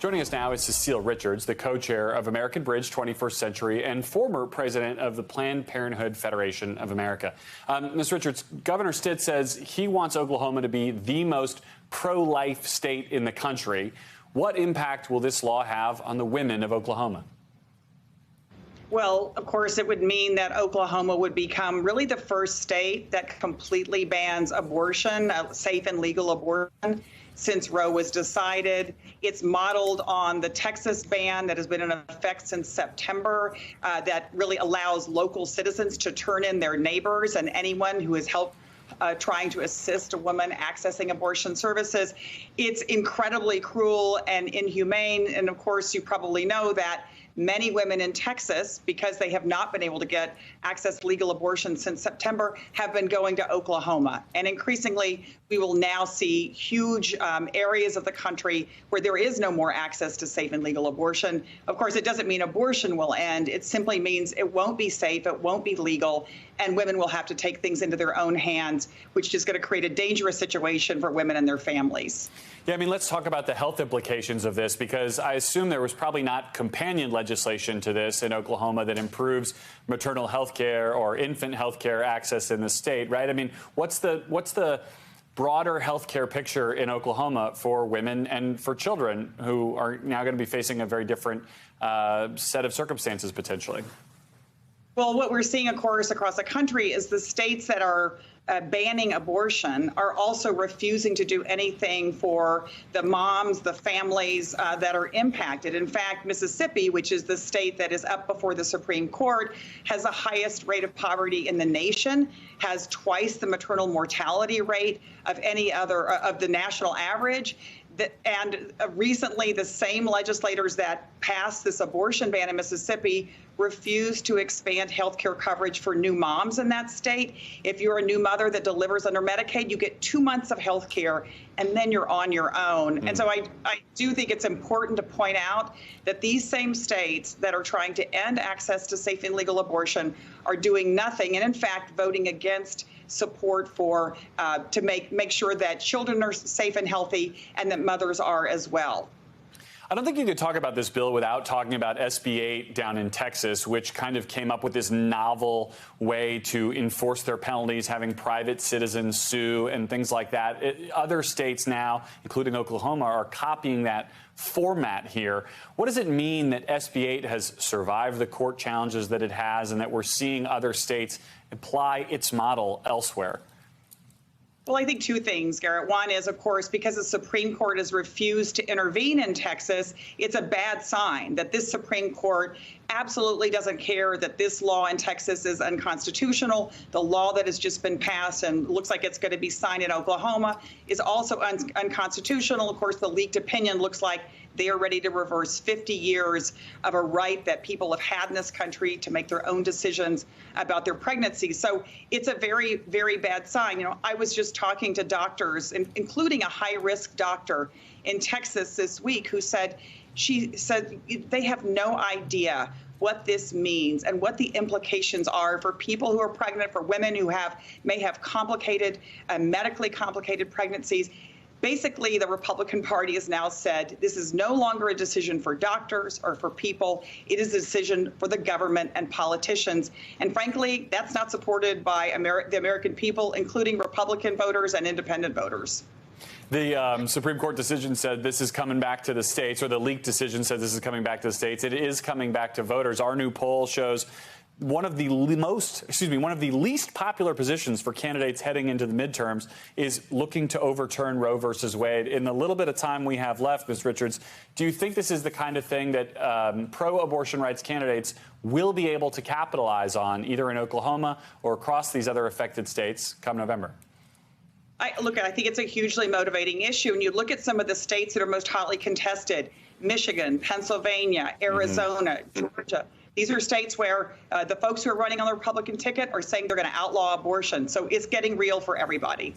Joining us now is Cecile Richards, the co-chair of American Bridge 21st Century and former president of the Planned Parenthood Federation of America. Ms. Richards, Governor Stitt says he wants Oklahoma to be the most pro-life state in the country. What impact will this law have on the women of Oklahoma? Well, of course, it would mean that Oklahoma would become really the first state that completely bans abortion, safe and legal abortion, since Roe was decided. It's modeled on the Texas ban that has been in effect since September that really allows local citizens to turn in their neighbors and anyone who has helped trying to assist a woman accessing abortion services. It's incredibly cruel and inhumane. And of course, you probably know that many women in Texas, because they have not been able to get access to legal abortion since September, have been going to Oklahoma. And increasingly, we will now see huge areas of the country where there is no more access to safe and legal abortion. Of course, it doesn't mean abortion will end. It simply means it won't be safe, it won't be legal, and women will have to take things into their own hands, which is going to create a dangerous situation for women and their families. Yeah, I mean, let's talk about the health implications of this, because I assume there was probably not companion legislation to this in Oklahoma that improves maternal health care or infant health care access in the state, right? I mean, what's the broader health care picture in Oklahoma for women and for children who are now going to be facing a very different set of circumstances potentially? Well, what we're seeing, of course, across the country is the states that are banning abortion are also refusing to do anything for the moms, the families that are impacted. In fact, Mississippi, which is the state that is up before the Supreme Court, has the highest rate of poverty in the nation, has twice the maternal mortality rate of any other of the national average. And recently, the same legislators that passed this abortion ban in Mississippi refused to expand health care coverage for new moms in that state. If you're a new mother that delivers under Medicaid, you get 2 months of health care, and then you're on your own. And so I do think it's important to point out that these same states that are trying to end access to safe and legal abortion are doing nothing, and in fact, voting against support for to make sure that children are safe and healthy and that mothers are as well. I don't think you could talk about this bill without talking about SB 8 down in Texas, which kind of came up with this novel way to enforce their penalties, having private citizens sue and things like that. Other states now, including Oklahoma, are copying that format here. What does it mean that SB 8 has survived the court challenges that it has and that we're seeing other states apply its model elsewhere? Well, I think two things, Garrett. One is, of course, because the Supreme Court has refused to intervene in Texas, it's a bad sign that this Supreme Court absolutely doesn't care that this law in Texas is unconstitutional. The law that has just been passed and looks like it's going to be signed in Oklahoma is also unconstitutional. Of course, the leaked opinion looks like they are ready to reverse 50 years of a right that people have had in this country to make their own decisions about their pregnancy. So it's a very, very bad sign. You know, I was just talking to doctors, including a high-risk doctor in Texas this week, who said, she said they have no idea what this means and what the implications are for people who are pregnant, for women who may have complicated, medically complicated pregnancies. Basically, the Republican Party has now said this is no longer a decision for doctors or for people. It is a decision for the government and politicians. And frankly, that's not supported by the American people, including Republican voters and independent voters. The Supreme Court decision said this is coming back to the states, or the leaked decision said this is coming back to the states. It is coming back to voters. Our new poll shows one of the least popular positions for candidates heading into the midterms is looking to overturn Roe versus Wade. In the little bit of time we have left, Ms. Richards, do you think this is the kind of thing that pro-abortion rights candidates will be able to capitalize on, either in Oklahoma or across these other affected states come November? I think it's a hugely motivating issue. And you look at some of the states that are most hotly contested: Michigan, Pennsylvania, Arizona, Georgia. These are states where the folks who are running on the Republican ticket are saying they're going to outlaw abortion. So it's getting real for everybody.